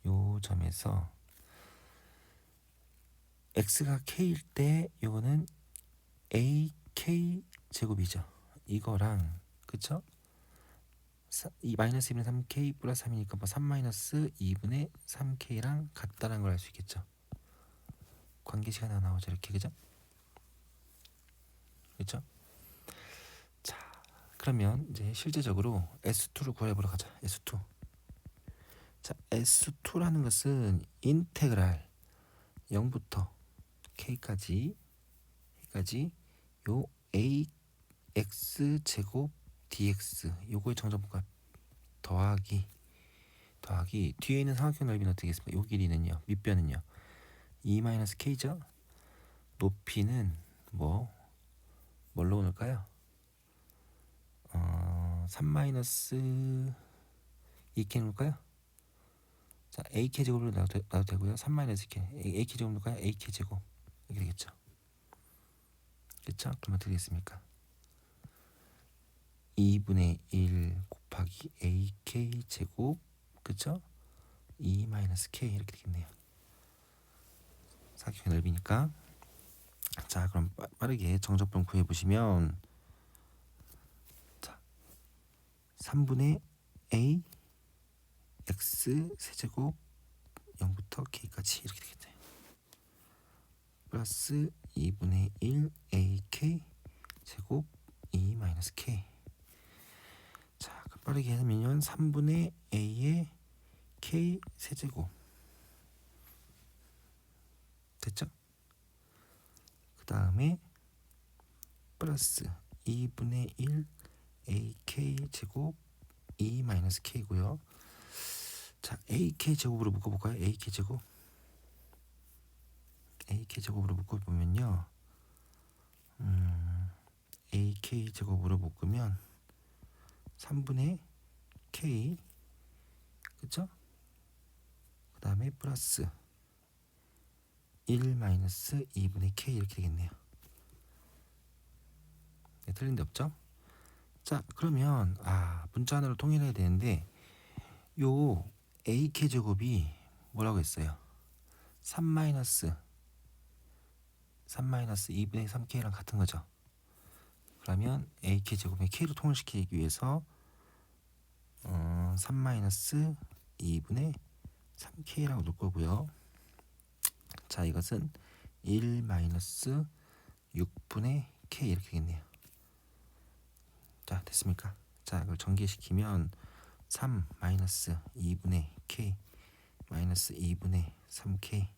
요 점에서 x가 k일 때 요거는 ak 제곱이죠. 이거랑 그쵸? 이 마이너스 2분의 3k 플러스 3이니까 뭐 3 마이너스 2분의 3k랑 같다는 걸 알 수 있겠죠. 관계식 하나 나오죠. 이렇게 그죠? 그렇죠? 자, 그러면 이제 실제적으로 S2를 구해보러 가자. S2. 자, S2라는 것은 인테그랄 0부터 K까지 요 AX 제곱 DX 요거의 정적분과 더하기 뒤에 있는 삼각형 넓이는 어떻게 되겠습니까? 요 길이는요. 밑변은요. 2-K죠. 높이는 뭘로 넣을까요? 3-2K 넣을까요? 자, AK 제곱으로 나도 되고요. 3-2K AK 제곱 넣을까요? AK 제곱 이렇게 되겠죠. 그렇죠? 그럼 어떻게 되겠습니까? 2분의 1 곱하기 AK 제곱 그렇죠? 2-K 이렇게 되겠네요. 사각형의 넓이니까. 자, 그럼 빠르게 정적분 구해 보시면 자, 3분의 A x 세제곱 0부터 k까지 이렇게 되겠네요. 플러스 2분의 1 ak 제곱 2-k. 자, 빠르게 하면 3분의 a의 k 세제곱 됐죠? 그 다음에 플러스 2분의 1 ak 제곱 2-k고요. 자, ak 제곱으로 묶어볼까요? ak 제곱으로 묶어보면요. ak 제곱으로 묶으면 3분의 k 그쵸? 그 다음에 플러스 1-2분의 k 이렇게 되겠네요. 네, 틀린 데 없죠? 자, 그러면 문자 하나로 통일해야 되는데 요 ak 제곱이 뭐라고 했어요? 3-2분의 3k랑 같은 거죠. 그러면 ak 제곱의 k로 통일시키기 위해서 3-2분의 3k라고 놓을 거고요. 자, 이것은 1-6분의 k 이렇게 되겠네요. 자, 됐습니까? 자, 이걸 전개시키면 3-2분의 k 마이너스 2분의 3k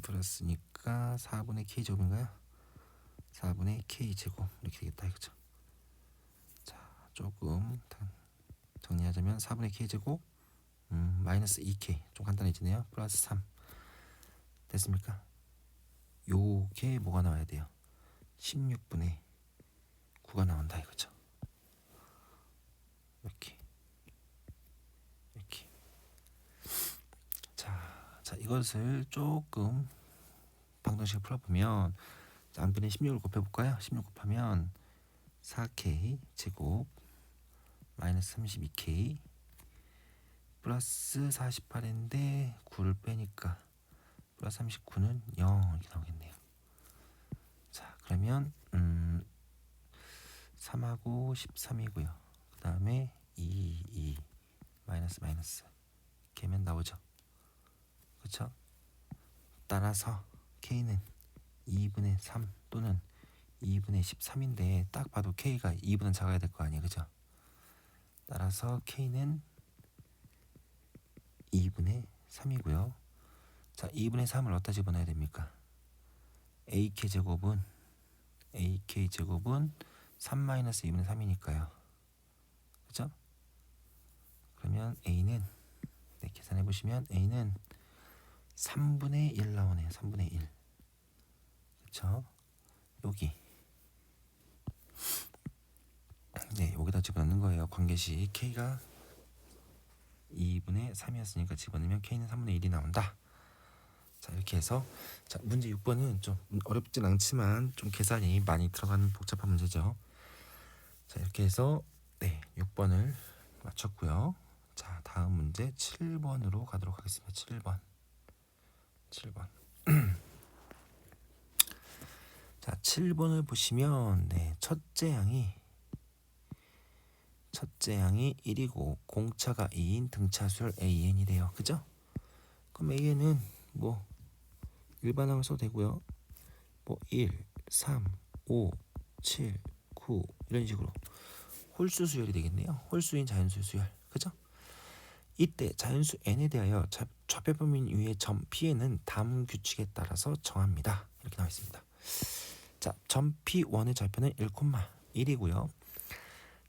플러스니까 4분의 k 제곱인가요? 4분의 k 제곱 이렇게 되겠다 이거죠. 자, 조금 정리할게요. 정리하자면 4분의 k제곱 마이너스 2k 좀 간단해지네요. 플러스 3 됐습니까? 요게 뭐가 나와야 돼요? 16분의 9가 나온다 이거죠. 이렇게 자 이것을 조금 방정식을 풀어보면 안분의 16을 곱해볼까요? 16 곱하면 4k 제곱 마이너스 32k 플러스 48인데 9를 빼니까 플러스 39는 0 이렇게 나오겠네요. 자 그러면 3하고 13이고요. 그 다음에 2 마이너스 이렇게 하면 나오죠. 그렇죠? 따라서 k는 2분의 3 또는 2분의 13인데 딱 봐도 k가 2분은 작아야 될 거 아니에요. 그죠? 따라서 k는 2분의 3이고요. 자, 2분의 3을 어디다 집어넣어야 됩니까? ak 제곱은 3 마이너스 2분의 3이니까요. 그죠? 그러면 a는 계산해 보시면 a는 3분의 1 나오네요. 3분의 1. 그쵸? 여기다 집어넣는 거예요. 관계식 k가 2분의 3이었으니까 집어넣으면 k는 3분의 1이 나온다. 자 이렇게 해서 자 문제 6번은 좀 어렵진 않지만 좀 계산이 많이 들어가는 복잡한 문제죠. 자 이렇게 해서 6번을 맞췄고요. 자 다음 문제 7번으로 가도록 하겠습니다. 7번 자 7번을 보시면 첫째 양이 1이고 공차가 2인 등차수열 AN이래요. 그죠? 그럼 AN은 뭐 일반항을 써도 되고요. 뭐 1, 3, 5, 7, 9 이런 식으로 홀수 수열이 되겠네요. 홀수인 자연수 수열. 그죠? 이때 자연수 n에 대하여 좌표변인 위의 점 Pn은 다음 규칙에 따라서 정합니다. 이렇게 나와 있습니다. 자, 점 P1의 좌표는 1,1이고요.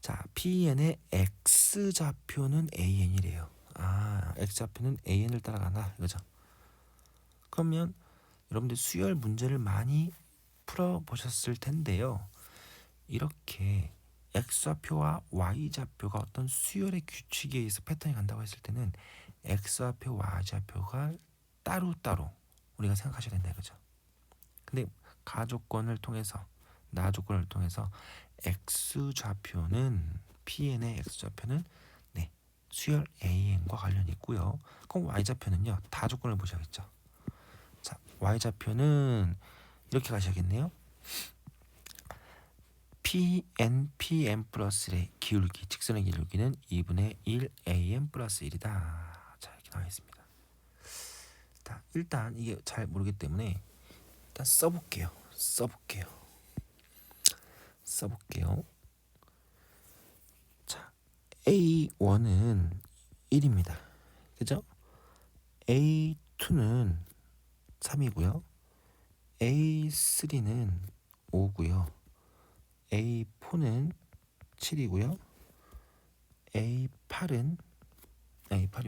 자, Pn의 x좌표는 an이래요. x좌표는 an을 따라간다 이거죠. 그러면 여러분들 수열 문제를 많이 풀어보셨을 텐데요. 이렇게 x좌표와 y좌표가 어떤 수열의 규칙에 의해서 패턴이 간다고 했을 때는 x좌표, y좌표가 따로따로 우리가 생각하셔야 된다 이거죠. 근데 가조건을 통해서 나조건을 통해서 x좌표는 Pn의 x좌표는 수열 AN과 관련이 있고요. 그럼 y좌표는요. 다조건을 보셔야겠죠. 자, y좌표는 이렇게 가셔야겠네요. Pn 플러스의 기울기, 직선의 기울기는 2분의 1 AN 플러스 1이다. 자, 이렇게 나와 있습니다. 자, 일단 이게 잘 모르기 때문에 일단 써볼게요. 자, A1은 1입니다. 그죠? A2는 3이고요. A3는 5고요. A4는 7이고요. A8이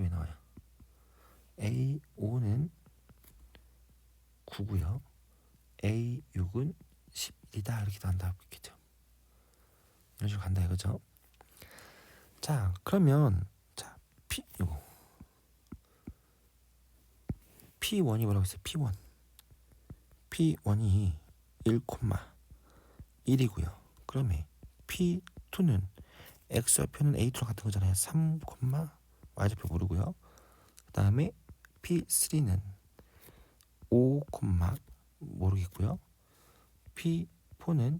왜 나와요? A5는 9고요. A6은 11이다. 이렇게 간다 보겠죠. 이런 식으로 간다 이거죠. 자, 그러면 자, P1이 뭐라고 했어요? P1이 1,1이고요. 그러면 P2는 x좌표는 A2랑 같은 거잖아요. 3, y좌표 모르고요. 그 다음에 P3는 5, 모르겠고요. P4는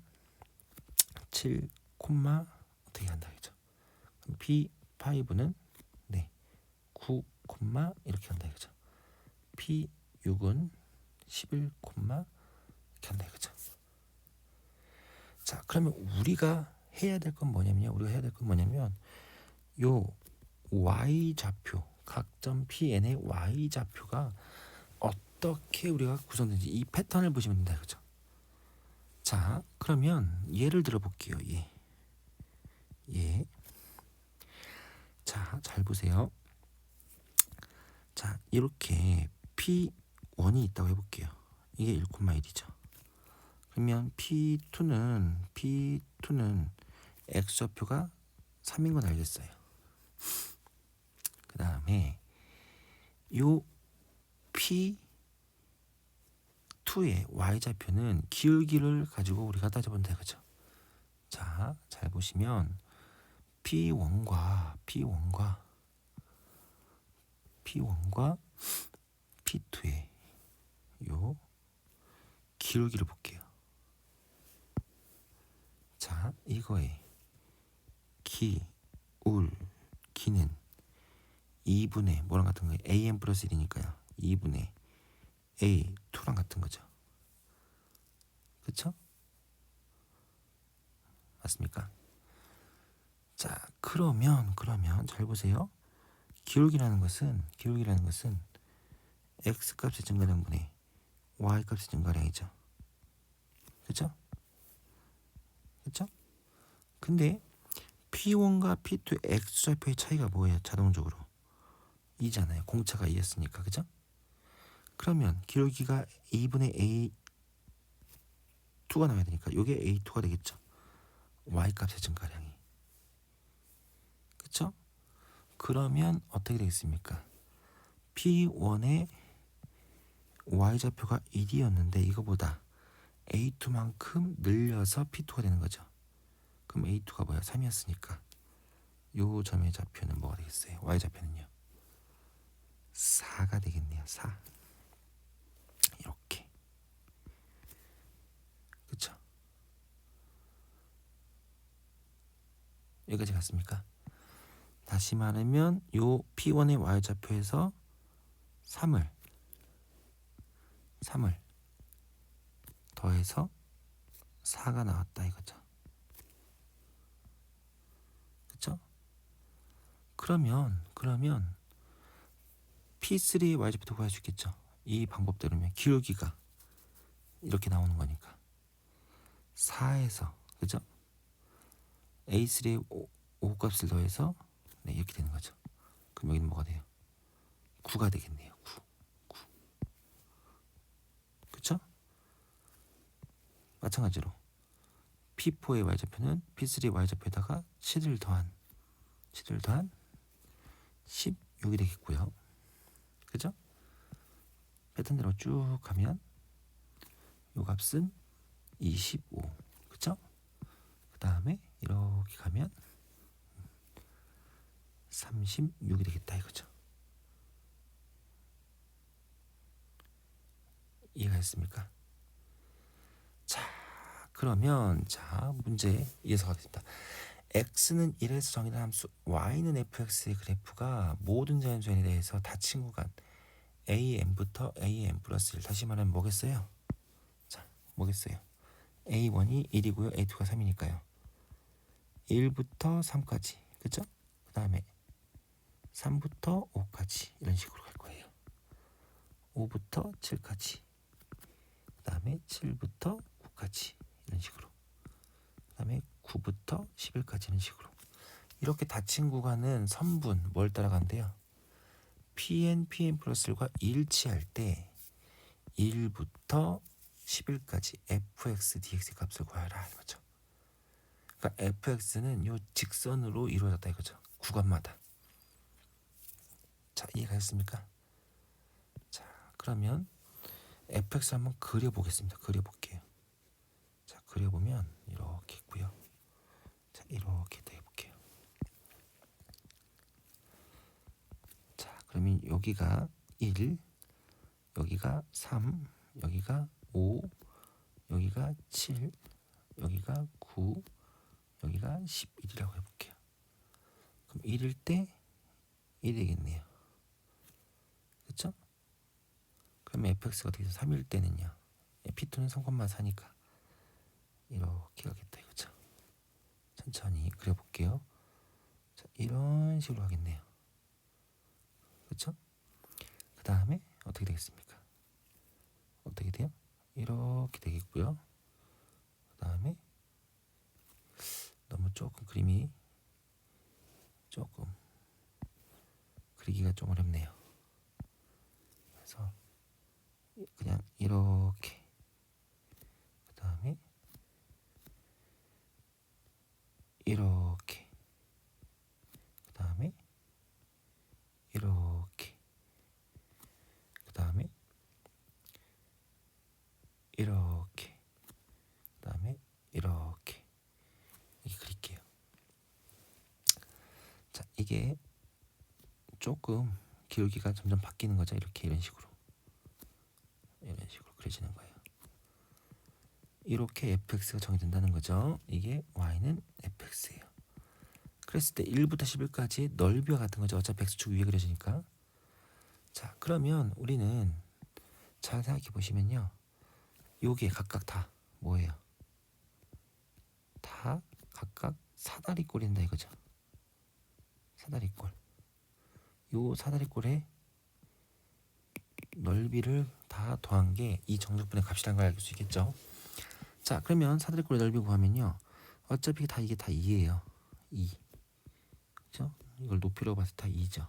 7, 어떻게 한다겠죠. P5는 9, 이렇게 한다 이거죠. P6은 11, 이렇게 한다 이거죠. 자, 그러면 우리가 해야 될 건 뭐냐면 요 y좌표, 각점 Pn의 y좌표가 어떻게 우리가 구성되는지 이 패턴을 보시면 된다 이거죠. 자, 그러면 예를 들어 볼게요. 자, 자, 잘 보세요. 자, 이렇게 P1이 있다고 해볼게요. 이게 1,1이죠. 그러면 P2는 X좌표가 3인 건 알겠어요. 그 다음에 요 P2의 Y좌표는 기울기를 가지고 우리가 따져보면 되겠죠. 자, 잘 보시면 P1과 P2의 요 기울기를 볼게요. 자, 이거의 기울기는 2분의 뭐랑 같은 거예요? AM 플러스 1이니까요. 2분의 A2랑 같은 거죠. 그쵸? 맞습니까? 자, 그러면 잘 보세요. 기울기라는 것은 x 값의 증가량분의 y 값의 증가량이죠. 그쵸? 근데 P1과 P2 X좌표의 차이가 뭐예요? 자동적으로 2잖아요. 공차가 2였으니까. 그죠? 그러면 기울기가 2분의 A2가 나와야 되니까 이게 A2가 되겠죠. Y 값의 증가량이. 그쵸? 그러면 어떻게 되겠습니까? P1의 Y좌표가 1이었는데 이거보다 A2만큼 늘려서 P2가 되는 거죠. 그럼 A2가 뭐야? 3이었으니까 요 점의 좌표는 뭐가 되겠어요? Y좌표는요? 4가 되겠네요. 4. 이렇게. 그쵸? 여기까지 갔습니까? 다시 말하면 요 P1의 Y좌표에서 3을 더해서 4가 나왔다 이거죠. 그쵸? 그러면 P3의 Y좌표도 구할 수 있겠죠. 이 방법대로면 기울기가 이렇게 나오는 거니까 4에서 그죠? A3의 O 값을 더해서 네, 이렇게 되는 거죠. 그럼 여기는 뭐가 돼요? 9가 되겠네요. 9. 그쵸? 마찬가지로 P4의 Y좌표는 P3의 Y좌표에다가 7을 더한 16이 되겠고요. 그죠? 패턴대로 쭉 가면 요 값은 25. 그쵸? 그 다음에 이렇게 가면 36이 되겠다 이거죠. 이해가 됐습니까? 자, 그러면 문제 이어서 가겠습니다. x는 1에서 정의된 함수, y는 fx의 그래프가 모든 자연수에 대해서 닫힌 구간 am부터 am 플러스 1, 다시 말하면 뭐겠어요? 자, 뭐겠어요? a1이 1이고요, a2가 3이니까요. 1부터 3까지, 그죠? 그 다음에 3부터 5까지 이런 식으로 갈 거예요. 5부터 7까지, 그 다음에 7부터 9까지 이런 식으로, 그 다음에 9부터 11까지 이런 식으로. 이렇게 닫힌 구간은 선분 뭘 따라간대요? pn 플러스 1과 일치할 때 1부터 11까지 fx dx 값을 구하라 이거죠. 그러니까 fx는 요 직선으로 이루어졌다 이거죠. 구간마다. 자, 이해가셨습니까? 자, 그러면 fx 한번 그려보겠습니다. 그려볼게요. 자, 그려보면 이렇게 있고요. 자, 이렇게 돼 볼게요. 자, 그러면 여기가 1, 여기가 3, 여기가 5, 여기가 7, 여기가 9, 여기가 11이라고 해볼게요. 그럼 1일 때 1이겠네요. 그쵸? 그럼 fx가 어떻게 돼서 3일 때는요. p2는 3,4니까 이렇게 가겠다 이거죠. 천천히 그려볼게요. 자, 이런 식으로 하겠네요. 그쵸? 그 다음에 어떻게 되겠습니까? 어떻게 돼요? 이렇게 되겠고요. 그 다음에 너무 조금 그림이 조금 그리기가 좀 어렵네요. 그래서 그냥 이렇게, 그 다음에 이렇게, 그 다음에 이렇게, 그 다음에 이렇게, 그 다음에 이렇게 그릴게요. 자, 이게 조금 기울기가 점점 바뀌는 거죠. 이렇게 이런 식으로 그려지는 거예요. 이렇게 fx가 정해진다는 거죠. 이게 y는 fx예요. 그랬을 때 1부터 11까지 넓이와 같은 거죠. 어차피 x축 위에 그려지니까. 자, 그러면 우리는 잘 생각해 보시면요, 요게 각각 다 뭐예요? 다 각각 사다리꼴인다 이거죠. 사다리꼴. 요 사다리꼴의 넓이를 다 더한 게 이 정적분의 값이라는 걸 알 수 있겠죠. 자, 그러면 사다리꼴의 넓이 구하면요, 어차피 다 이게 다 2예요. 2. 그렇죠? 이걸 높이로 봐서 다 2죠.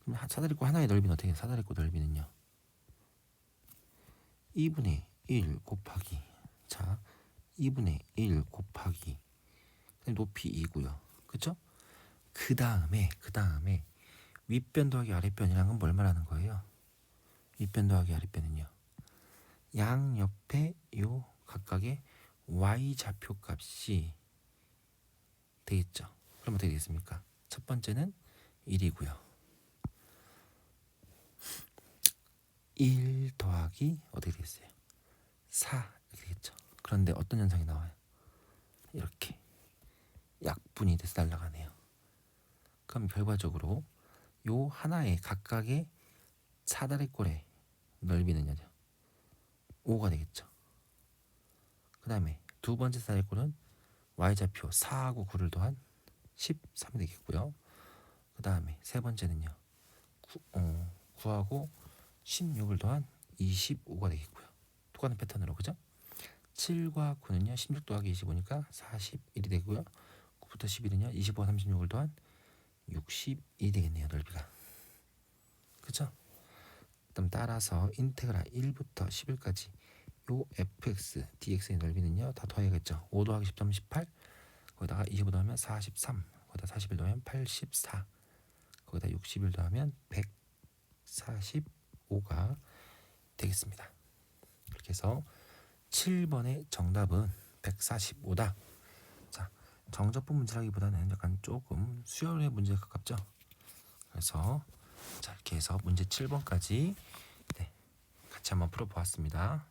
그럼 사다리꼴 하나의 넓이는 어떻게 해요? 사다리꼴 넓이는요, 2분의 1 곱하기, 자, 2분의 1 곱하기 높이 2고요. 그렇죠? 그 다음에 윗변 더하기 아랫변이란 건 뭘 말하는 거예요? 윗변 더하기 아랫변은요, 양 옆에 요 각각의 y 좌표 값이 되겠죠. 그럼 어떻게 되겠습니까? 첫 번째는 1이고요. 1 더하기 어떻게 되겠어요? 4 이렇게 되겠죠. 그런데 어떤 현상이 나와요? 이렇게 약분이 돼서 날아가네요. 그럼 결과적으로 요 하나의 각각의 사다리꼴의 넓이는요, 5가 되겠죠. 그 다음에 두 번째 사다리꼴은 y좌표 4하고 9를 더한 13이 되겠고요. 그 다음에 세 번째는요, 9하고 16을 더한 25가 되겠고요. 똑같은 패턴으로, 그죠? 7과 9는요, 16 더하기 25니까 41이 되고요. 9부터 11은요, 25와 36을 더한 62 되겠네요, 넓이가. 그죠? 그럼 따라서 인테그랄 1부터 11까지 요 fx, dx의 넓이는요, 다 더해야겠죠. 5 더하기 13은 18, 거기다가 25 더하면 43, 거기다 41 더하면 84, 거기다 61 더하면 145가 되겠습니다. 그렇게 해서 7번의 정답은 145다. 자, 정적분 문제라기보다는 약간 조금 수열의 문제에 가깝죠. 그래서 자, 이렇게 해서 문제 7번까지 같이 한번 풀어보았습니다.